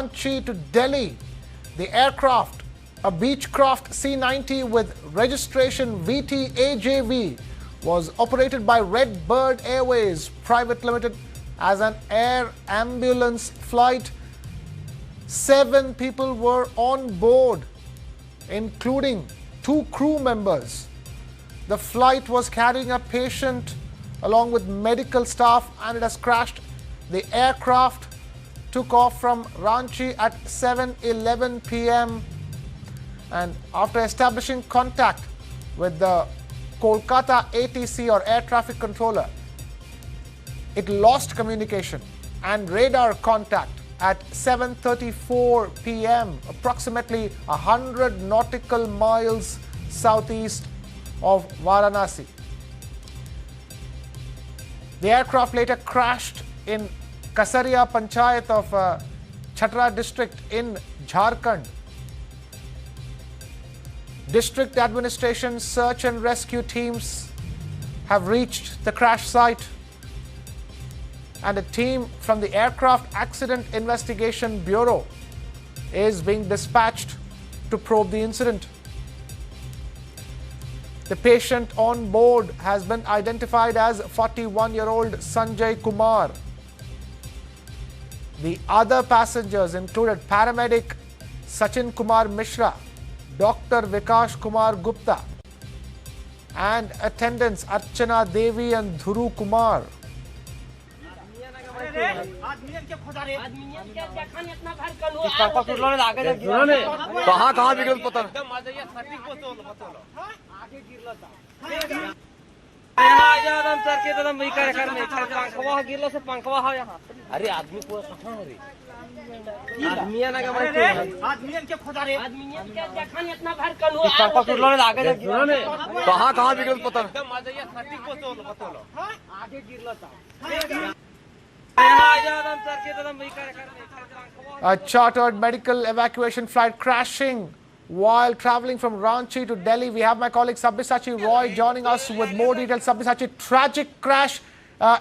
Ranchi to Delhi. The aircraft, a Beechcraft C-90 with registration VTAJV, was operated by Red Bird Airways Private Limited as an air ambulance flight. 7 people were on board, including 2 crew members. The flight was carrying a patient along with medical staff and it has crashed. The aircraft took off from Ranchi at 7:11 p.m. and after establishing contact with the Kolkata ATC or air traffic controller, it lost communication and radar contact at 7:34 p.m., approximately 100 nautical miles southeast of Varanasi. The aircraft later crashed in Kasaria Panchayat of Chhatra district in Jharkhand. District administration search and rescue teams have reached the crash site, and a team from the Aircraft Accident Investigation Bureau is being dispatched to probe the incident. The patient on board has been identified as 41-year-old Sanjay Kumar. The other passengers included paramedic Sachin Kumar Mishra, Dr. Vikash Kumar Gupta, and attendants Archana Devi and Dhuru Kumar. A chartered medical evacuation flight crashing while traveling from Ranchi to Delhi. We have my colleague Sabyasachi Roy joining us with more details. Sabyasachi, tragic crash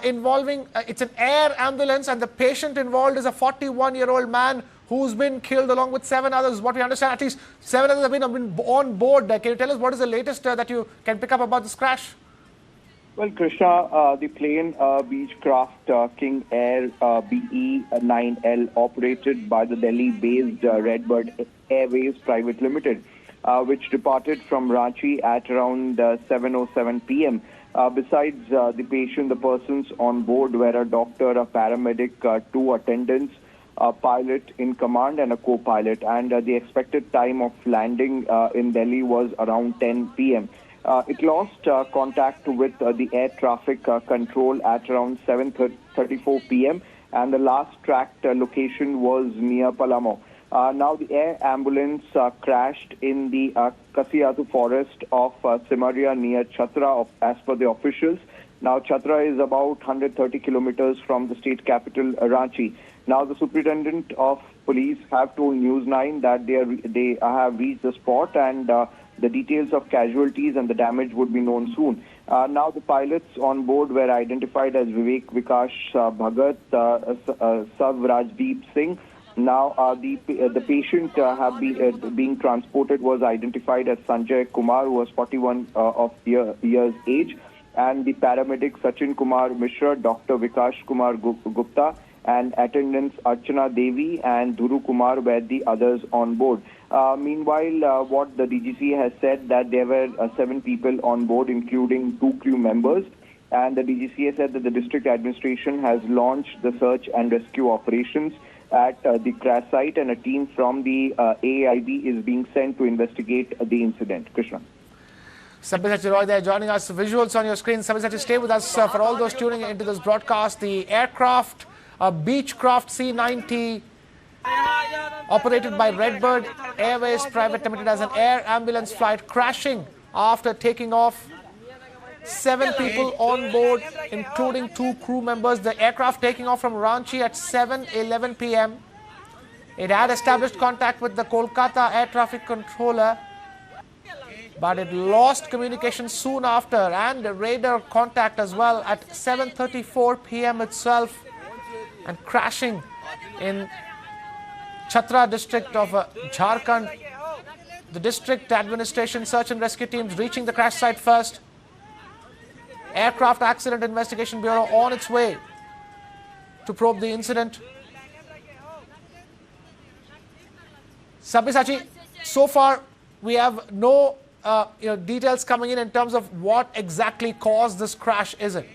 involving, it's an air ambulance, and the patient involved is a 41-year-old man who's been killed along with 7 others. What we understand, at least 7 others have been on board. Can you tell us what is the latest that you can pick up about this crash? Well, Krishna, the plane Beechcraft King Air BE-9L, operated by the Delhi-based Red Bird Airways Private Limited, which departed from Ranchi at around 7:07 p.m. Besides the patient, the persons on board were a doctor, a paramedic, 2 attendants, a pilot in command and a co-pilot. And the expected time of landing in Delhi was around 10 p.m. It lost contact with the air traffic control at around 7:34 p.m. and the last tracked location was near Palamo. Now the air ambulance crashed in the Kasiyatu forest of Simaria near Chhatra, as per the officials. Now Chhatra is about 130 kilometers from the state capital Ranchi. Now the superintendent of police have told News 9 that they have reached the spot, and the details of casualties and the damage would be known soon. Now the pilots on board were identified as Vivek Vikash Bhagat, Sav Rajdeep Singh. Now the patient being transported was identified as Sanjay Kumar, who was 41 years age, and the paramedic Sachin Kumar Mishra, Dr. Vikash Kumar Gupta, and attendants Archana Devi and Dhuru Kumar were the others on board. Meanwhile, what the DGCA has said that there were 7 people on board, including 2 crew members, and the DGCA said that the district administration has launched the search and rescue operations at the crash site, and a team from the AIB is being sent to investigate the incident. Krishna. Sabyasachi Roy there joining us. Visuals on your screen. Sabyasachi, stay with us for all those tuning into this broadcast. The aircraft, a Beechcraft C-90, operated by Red Bird Airways Private Limited as an air ambulance flight, crashing after taking off. 7 people on board, including 2 crew members. The aircraft taking off from Ranchi at 7:11 p.m. It had established contact with the Kolkata air traffic controller, but it lost communication soon after, and radar contact as well at 7:34 p.m. itself, and crashing in Chhatra district of Jharkhand. The district administration search and rescue teams reaching the crash site first. Aircraft Accident Investigation Bureau on its way to probe the incident. Sabyasachi, so far we have no details coming in terms of what exactly caused this crash, is it?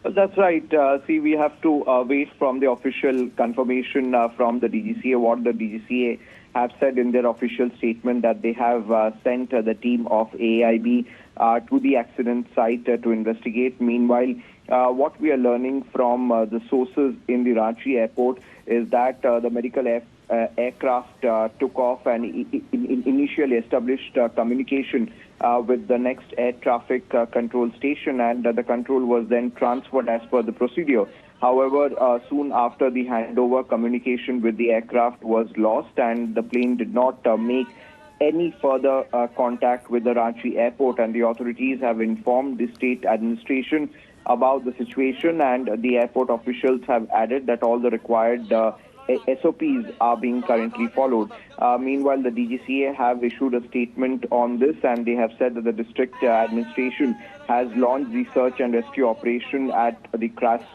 That's right. See, we have to wait from the official confirmation from the DGCA, what the DGCA have said in their official statement, that they have sent the team of AIB to the accident site to investigate. Meanwhile, what we are learning from the sources in the Ranchi Airport is that the medical aircraft took off and initially established communication with the next air traffic control station, and the control was then transferred as per the procedure. However, soon after the handover, communication with the aircraft was lost and the plane did not make any further contact with the Ranchi Airport, and the authorities have informed the state administration about the situation, and the airport officials have added that all the required SOPs are being currently followed. Meanwhile, the DGCA have issued a statement on this, and they have said that the district administration has launched the search and rescue operation at the crash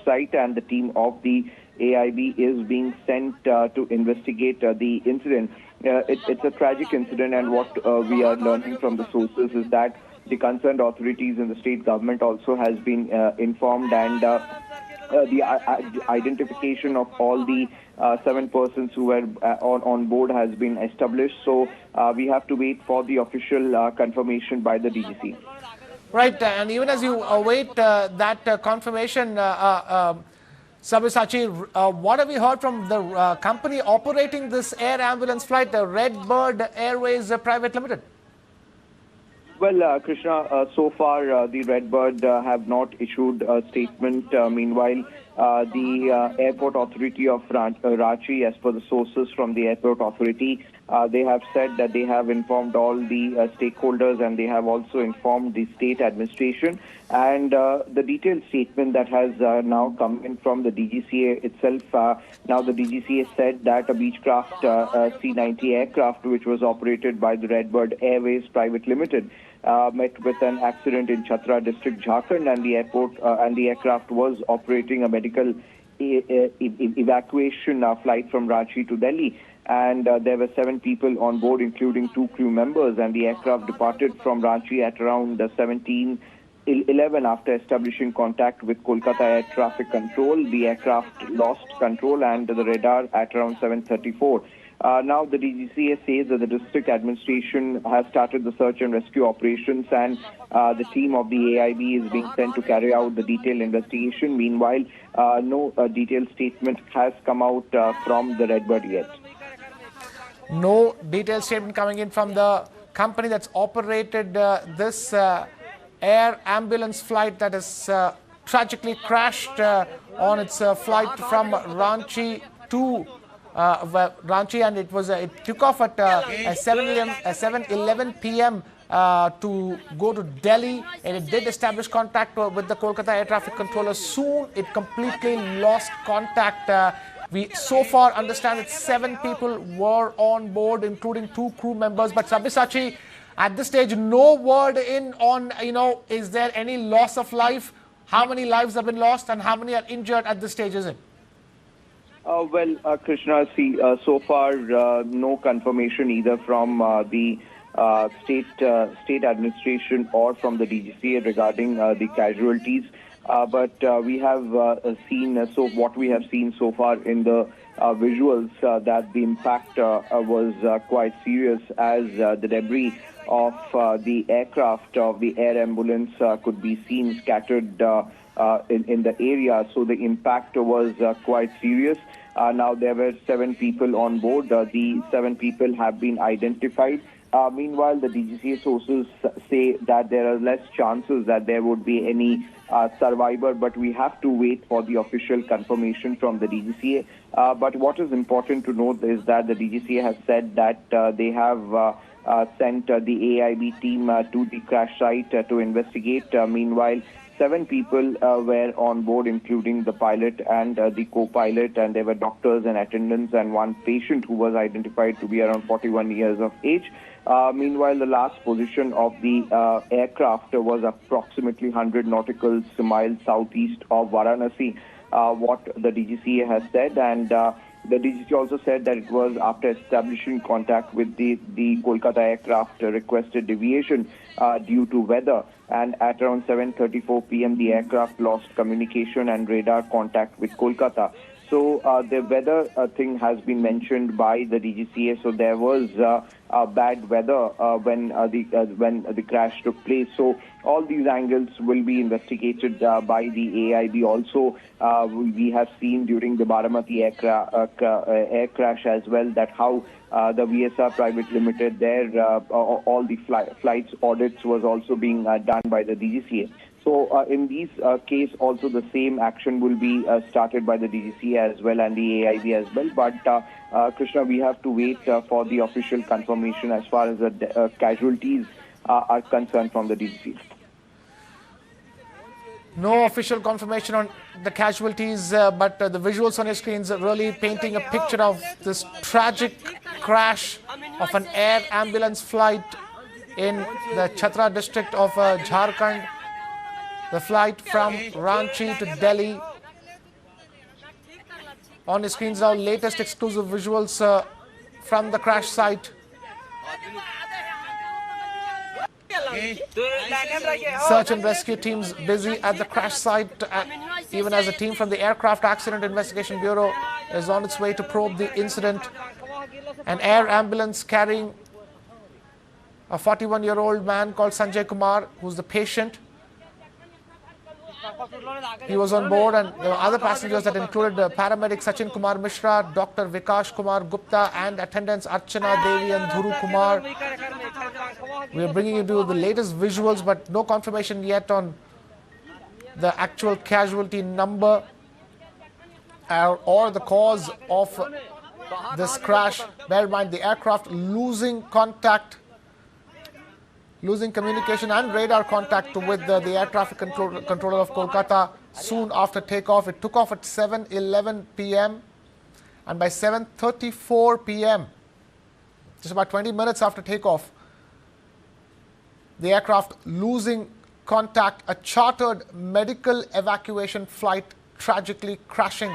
site, and the team of the AIB is being sent to investigate the incident. It's a tragic incident, and what we are learning from the sources is that the concerned authorities in the state government also has been informed, and the identification of all the 7 persons who were on board has been established. So we have to wait for the official confirmation by the DGC. Right, and even as you await that confirmation, Sabyasachi, what have you heard from the company operating this air ambulance flight, the Redbird Airways Private Limited? Well, Krishna, so far the Redbird have not issued a statement. Meanwhile, the Airport Authority of Ranchi, as per the sources from the Airport Authority, they have said that they have informed all the stakeholders, and they have also informed the state administration. And the detailed statement that has now come in from the DGCA itself, now the DGCA said that a Beechcraft C-90 aircraft, which was operated by the Redbird Airways Private Limited, met with an accident in Chhatra district, Jharkhand, and the aircraft was operating a medical evacuation flight from Ranchi to Delhi. And there were 7 people on board, including 2 crew members, and the aircraft departed from Ranchi at around 17:11 after establishing contact with Kolkata Air Traffic Control. The aircraft lost control and the radar at around 7:34. Now the DGCA says that the district administration has started the search and rescue operations, and the team of the AIB is being sent to carry out the detailed investigation. Meanwhile, no detailed statement has come out from the Redbird yet. No detailed statement coming in from the company that's operated this air ambulance flight that has tragically crashed on its flight from Ranchi to Ranchi, and it took off at 7:11 p.m. To go to Delhi, and it did establish contact with the Kolkata Air Traffic Controller. Soon it completely lost contact. We so far understand that 7 people were on board, including 2 crew members. But Sabyasachi, at this stage, no word in on, is there any loss of life? How many lives have been lost and how many are injured at this stage, is it? Well, Krishna, see, so far no confirmation either from the state administration or from the DGCA regarding the casualties. But we have seen, what we have seen so far in the visuals, that the impact was quite serious, as the debris of the aircraft of the air ambulance could be seen scattered in the area. So the impact was quite serious. Now there were 7 people on board. The 7 people have been identified. Meanwhile, the DGCA sources say that there are less chances that there would be any survivor, but we have to wait for the official confirmation from the DGCA. But what is important to note is that the DGCA has said that they have sent the AIB team to the crash site to investigate. Meanwhile, 7 people were on board, including the pilot and the co-pilot, and there were doctors and attendants and one patient who was identified to be around 41 years of age. Meanwhile, the last position of the aircraft was approximately 100 nautical miles southeast of Varanasi, what the DGCA has said, and the DGCA also said that it was after establishing contact with the Kolkata aircraft requested deviation due to weather, and at around 7:34 p.m. the aircraft lost communication and radar contact with Kolkata. So the weather thing has been mentioned by the DGCA. So there was bad weather when the crash took place. So all these angles will be investigated by the AIB. Also, we have seen during the Baramati air crash as well that how the VSR Private Limited there all the flights audits was also being done by the DGCA. So in these case, also the same action will be started by the DGCA as well and the AIB as well. But Krishna, we have to wait for the official confirmation as far as the casualties are concerned from the DGCA. No official confirmation on the casualties, but the visuals on your screens are really painting a picture of this tragic crash of an air ambulance flight in the Chhatra district of Jharkhand. The flight from Ranchi to Delhi. On the screens now, latest exclusive visuals from the crash site. Search and rescue teams busy at the crash site, even as a team from the Aircraft Accident Investigation Bureau is on its way to probe the incident. An air ambulance carrying a 41-year-old man called Sanjay Kumar, who's the patient. He was on board, and there were other passengers that included paramedic Sachin Kumar Mishra, Dr. Vikash Kumar Gupta, and attendants Archana Devi and Dhuru Kumar. We are bringing you the latest visuals, but no confirmation yet on the actual casualty number or the cause of this crash. Bear in mind, the aircraft losing communication and radar contact with the air traffic controller of Kolkata soon after takeoff. It took off at 7:11 p.m. and by 7:34 p.m., just about 20 minutes after takeoff, the aircraft losing contact, a chartered medical evacuation flight tragically crashing.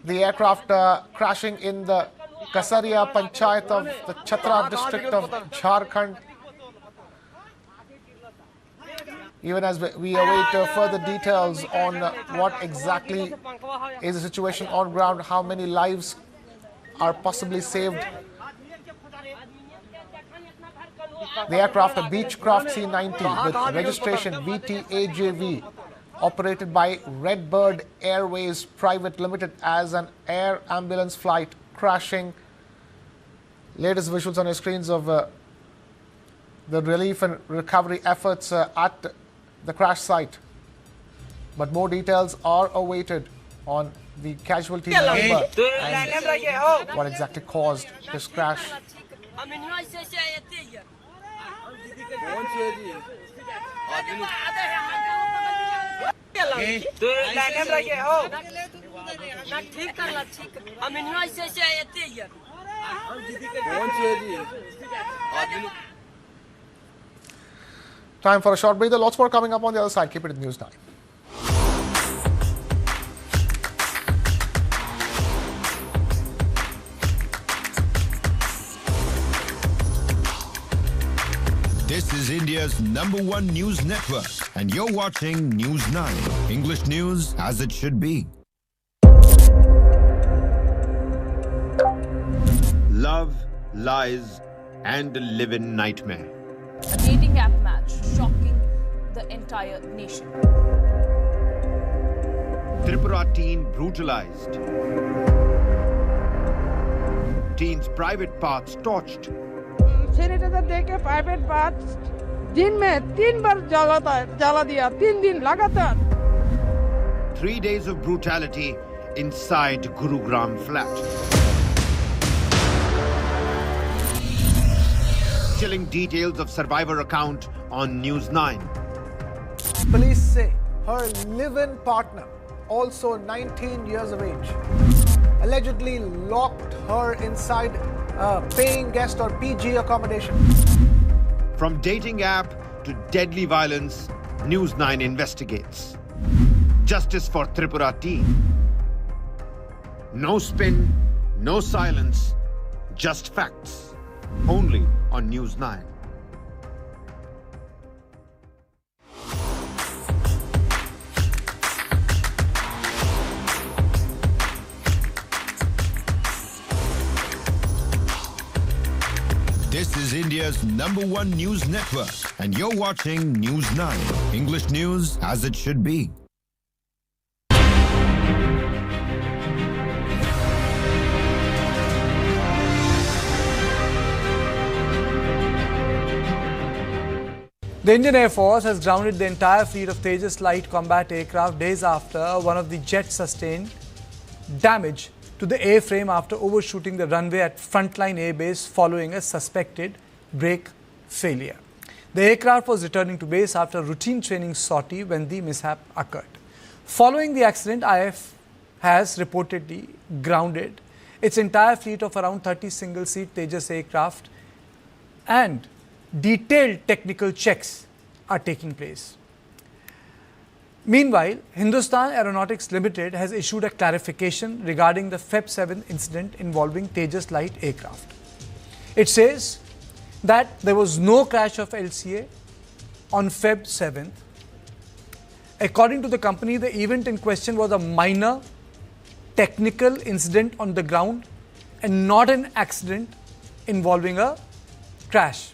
The aircraft crashing in the Kasaria Panchayat of the Chhatra district of Jharkhand. Even as we await further details on what exactly is the situation on ground, how many lives are possibly saved. The aircraft, a Beechcraft C-90 with registration VTAJV, operated by Redbird Airways Private Limited as an air ambulance flight crashing. Latest visuals on your screens of the relief and recovery efforts at the crash site. But more details are awaited on the casualty number and what exactly caused this crash. Time for a short breather. Lots more coming up on the other side. Keep it in News 9. This is India's #1 news network, and you're watching News 9. English news as it should be. Love, lies, and a live-in nightmare. A dating app match shocking the entire nation. Tripura teen brutalized. Teen's private parts torched. Sanitiser देके private parts दिन में 3 बार जला दिया 3 दिन लगातार. 3 days of brutality inside Gurugram flat. chilling details of survivor account on News 9. Police say her live-in partner, also 19 years of age, allegedly locked her inside a paying guest or PG accommodation. From dating app to deadly violence, News 9 investigates. Justice for Tripura teen. No spin, no silence, just facts. Only on News 9. This is India's #1 news network, and you're watching News 9. English news as it should be. The Indian Air Force has grounded the entire fleet of Tejas light combat aircraft days after one of the jets sustained damage to the airframe after overshooting the runway at Frontline Air Base following a suspected brake failure. The aircraft was returning to base after a routine training sortie when the mishap occurred. Following the accident, IF has reportedly grounded its entire fleet of around 30 single-seat Tejas aircraft, and detailed technical checks are taking place. Meanwhile, Hindustan Aeronautics Limited has issued a clarification regarding the Feb 7 incident involving Tejas light aircraft. It says that there was no crash of LCA on Feb 7th. According to the company, the event in question was a minor technical incident on the ground and not an accident involving a crash.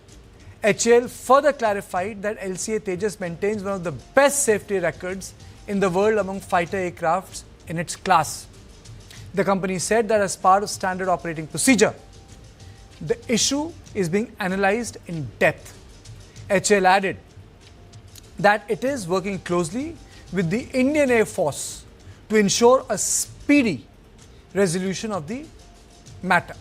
HAL further clarified that LCA Tejas maintains one of the best safety records in the world among fighter aircrafts in its class. The company said that as part of standard operating procedure, the issue is being analyzed in depth. HAL added that it is working closely with the Indian Air Force to ensure a speedy resolution of the matter.